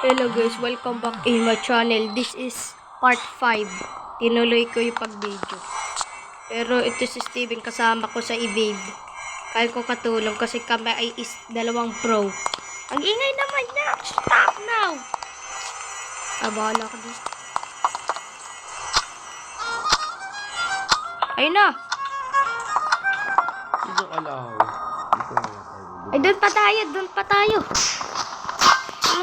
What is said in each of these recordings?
Hello guys, welcome back in my channel. This is part 5. Tinuloy ko yung pag-video. Pero ito si Steven, kasama ko sa evade. Kaya ko katulong kasi kami ay dalawang pro. Ang ingay naman niya. Stop now. Bahala ka dito. Ayun na. Dito ka lang. Ay, doon pa tayo.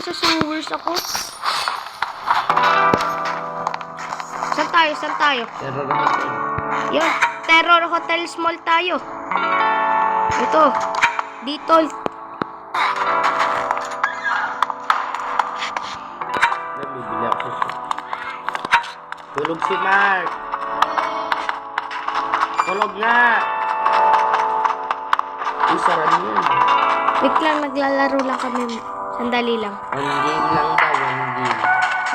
Sa sewers ako. Saan tayo? Terror Hotel. Yun, Terror Hotel Mall tayo. Ito, dito. Nabibili ako. Tulog si Mark. Tulog nga. Isaran yun. Wait lang, naglalaro lang kami. Sandali lang. One game lang daw, one game.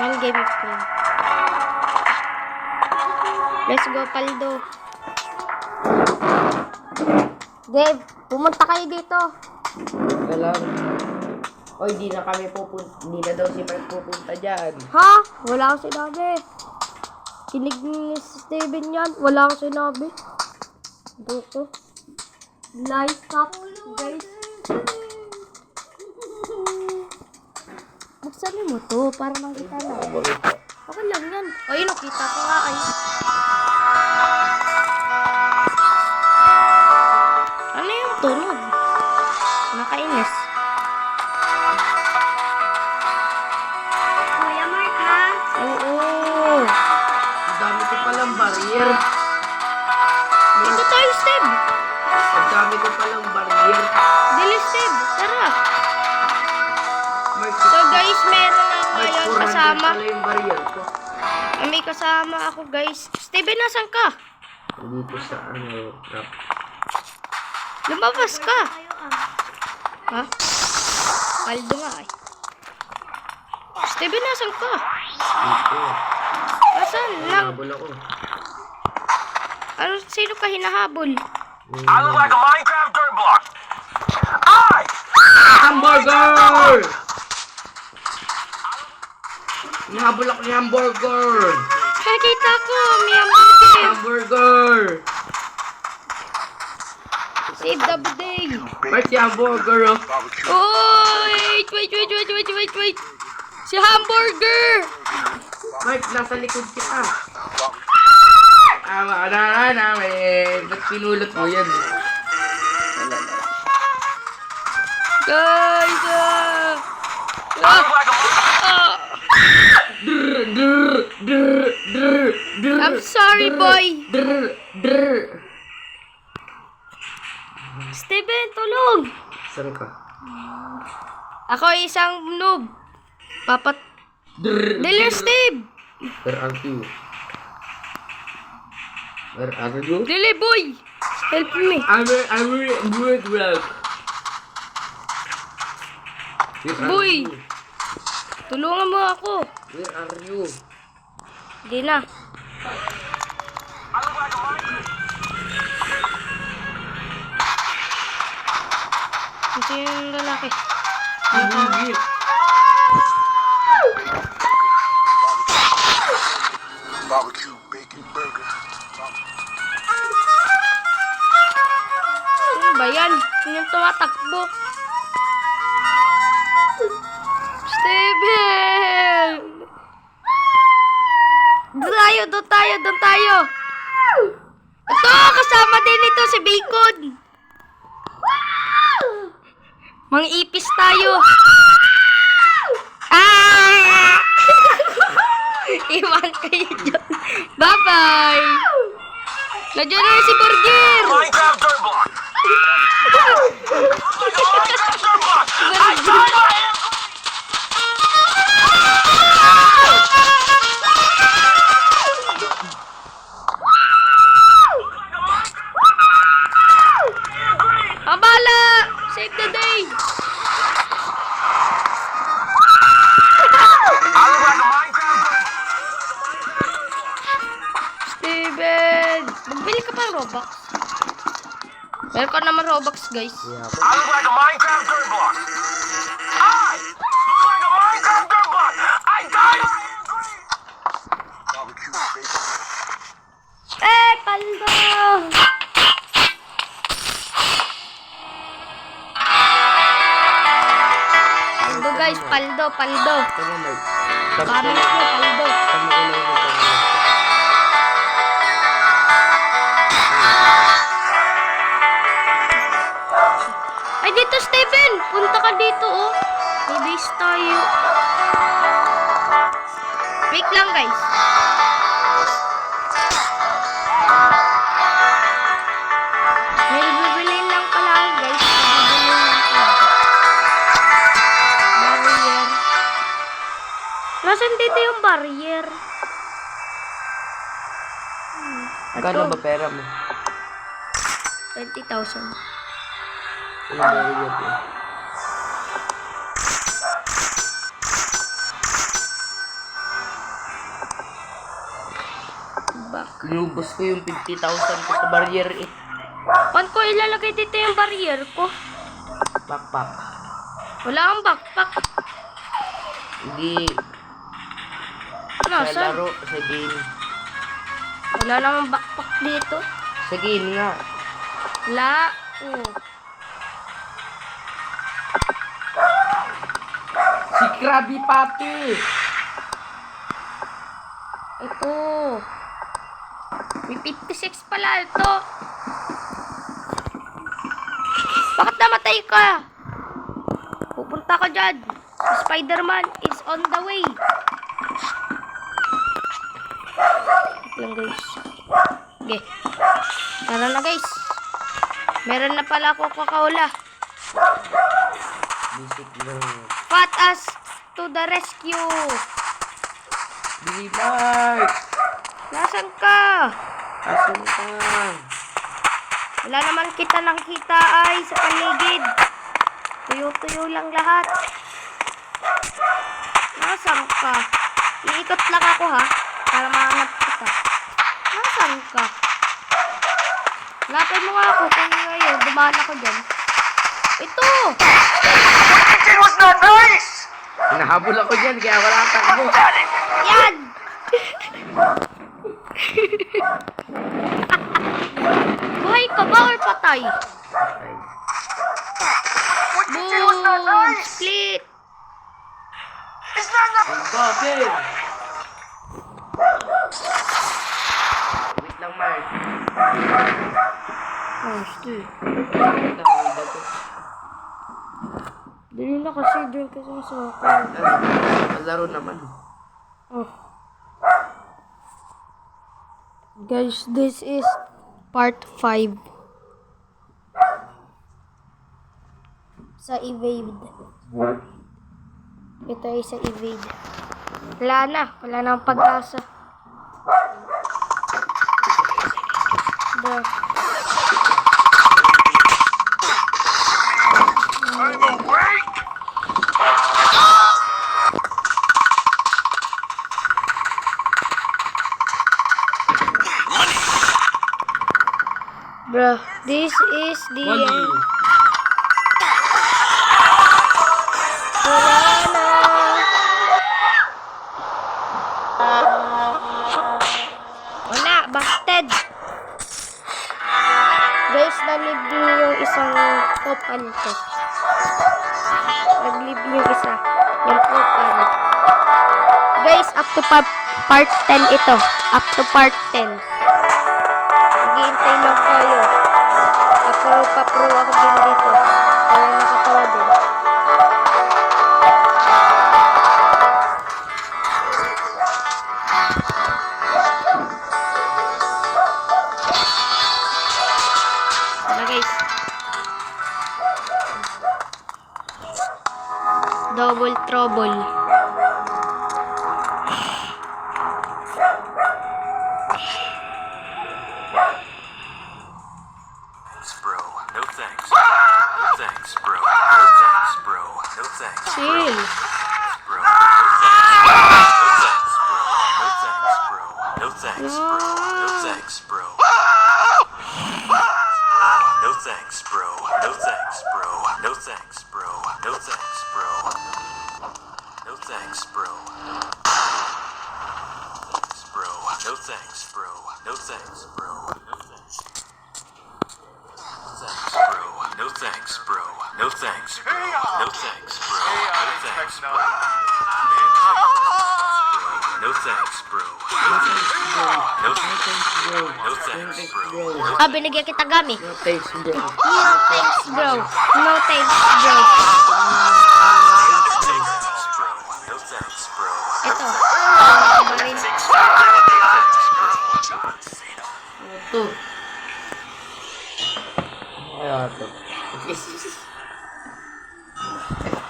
One game of play. Let's go, Paldo. Dave, pumunta kayo dito. Wala. Oy, di na kami pupunta. Di na daw si Mark pupunta dyan. Ha? Wala akong sinabi. Kinig ni Steven yan. Wala akong sinabi. Dito. Light up, guys. Buksan mo to para makita na. Okay lang yan. Ay, nakita ko nga. Ay. Ano yung tunog? Nakainis. Kuya Mark, ha? Oo. Ang dami ko palang barrier. Dito tayo, Steve. Ang dami ko palang barrier. Dili, Steve. Tara. Mark, So, guys, meron na Mark, ngayon 400 kasama. pala yung barrier ko. May kasama ako, guys. Steven, nasan ka? Dito sa rap. Lumabas ka. Ha? Paldo nga eh. Steven, nasan ka? Dito. Asan lang? Habol ako. Ano, sino ka hinahabol? I look like a Minecraft dirt block. I Hamburger! Nahabol ako ni hamburger! Nakita ko, may hamburger. Hamburger! Save the day. Where's si hamburger? Oh? Oh, wait. Si hamburger. Mark, nasa likod kita. Wala namin. Ba't pinulot mo yan? Guys, look like a I'm sorry, boy. Steven, tulog. Saan ka? Ako isang noob. Dealer Steve. Where are you? Where are you? Dili, boy. Help me. I'm good work. Where are Boy. you? Tulungan mo ako. Where are you? Di na. Ito yung lalaki. Hindi. barbecue bacon burger. Ano ba yan? Sino yung tumatakbo? Steven! Doon tayo. Ito, kasama din ito si Bacon. Mang-ipis tayo. Ah! Iwan kayo dyan. Bye-bye. Nandiyan na si Burger. Minecraft dirt block. Minecraft dirt block. I tied my hands. Abala! Save the day! I look like a Minecraft dirt block. Steven! Magbili ka pa ng Robux. Meron ka naman Robux, guys. Yeah, I look like a Minecraft dirt block. I look like a Minecraft dirt block. guys, paldo. Tama, Mark. Barrel ko, paldo. Tama ko lang yung Ay, dito, Steven! Punta ka dito, oh. May base tayo. Wait lang, guys. May bibilin lang pala ako, guys. Bibilin lang pala. Barrier. Nasaan dito yung barrier? Kano ba pera mo? 20,000. Yung barrier ko. Back. Inubos ko yung 50,000 ko sa barrier eh. Paano ko ilalagay dito yung barrier ko? Backpack. Wala kang backpack. Hindi. Sa Nasaan? laro, sa game. Wala namang backpack dito. Sa game nga. Wala. Oh. Si Krabby Patty! Ito. May 56 pala ito. Bakit namatay ka? Pupunta ka dyan. Spider-Man is on the way. Wait lang, guys. Okay. Tara na, guys. Meron na pala ako kakaula. Basic lang. Fat us to the rescue. Billy Mark! Nasaan ka? Asan ka? Wala naman kita nakita ay sa paligid. Tuyo-tuyo lang lahat. Nasaan ka? Iikot lang ako ha. Para mahanap kita. Nasaan ka? Lapay mo nga ako kung ngayon dumaan ako dyan. Ito! It was not nice! Hinahabol ako dyan, kaya wala takbo. Yan! Buhay ka ba or patay? What you did was not Boom! nice! Split! Is that not... Bakit? Wait lang, Mark. Oh, still. Wait lang, may bato. Dali na kasi doon kasi sa akin. Malaro naman. Oh. Guys, this is part 5 sa evade. Ito ay sa evade. Wala na ang pag-asa. Bro. I'm awake! Bro, this is the end. Wala na. Wala, busted. Guys, nalib niyo yung isang kopal ko. Naglib yung isa. Yung kopal. Guys, up to part 10 ito. Up to part 10. Naghihintay lang kayo. Papro ako din dito. Kaya nakatawa din. Ano guys? Double trouble. Bro, no thanks. No thanks, bro. No thanks, bro. No thanks, Chill. bro. No thanks, bro. No thanks, bro. No thanks, bro. No thanks, bro. No thanks, bro. No thanks, bro. No thanks, bro. No thanks, bro. Bro. No thanks, bro. No thanks, bro. No thanks. Thanks, bro. No thanks, bro. No thanks, bro. No thanks, bro. No thanks, bro. No thanks, bro. No thanks, bro. No thanks, bro. Ah, binigyan kita gami. No thanks, bro. No thanks, bro. No thanks, bro. No thanks, bro. Ito. Marin. Ito. Kaya ito.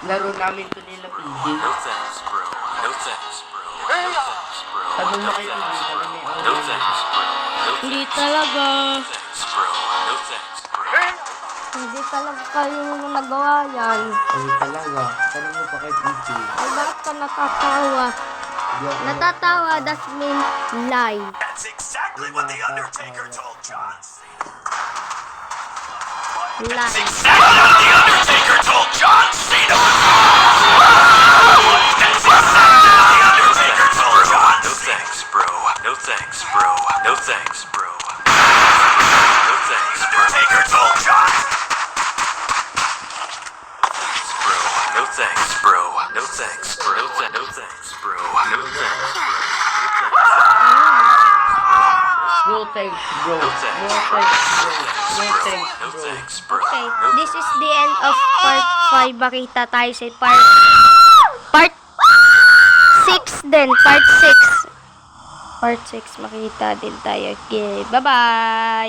Laro namin to nila PJ. No thanks, bro. No thanks, bro. No thanks, bro. Sabi mo kayo PJ, kami may No thanks, bro. No Hindi talaga. thanks, bro. No thanks, bro. Hindi talaga kayo nagawa yan. Kami talaga. Tanong mo pa kay PJ. Ay, bakit ka natatawa? Hindi ako Natatawa, that means lie. That's exactly what the Undertaker told John Cena. Lie. Exactly what the Undertaker told John Cena was wrong. That's exactly what the Undertaker told John. No thanks, bro. No thanks, bro. No thanks, bro. No thanks, bro. Undertaker told John. No thanks, bro. No thanks, bro. No thanks, bro. No thanks, bro. No thanks, bro. No thanks, No bro. thanks, bro. No No thanks, bro. thanks, bro. Okay, No this is the end of part 5. Makita tayo sa part 6 din. Part 6 makita din tayo. Okay, bye-bye!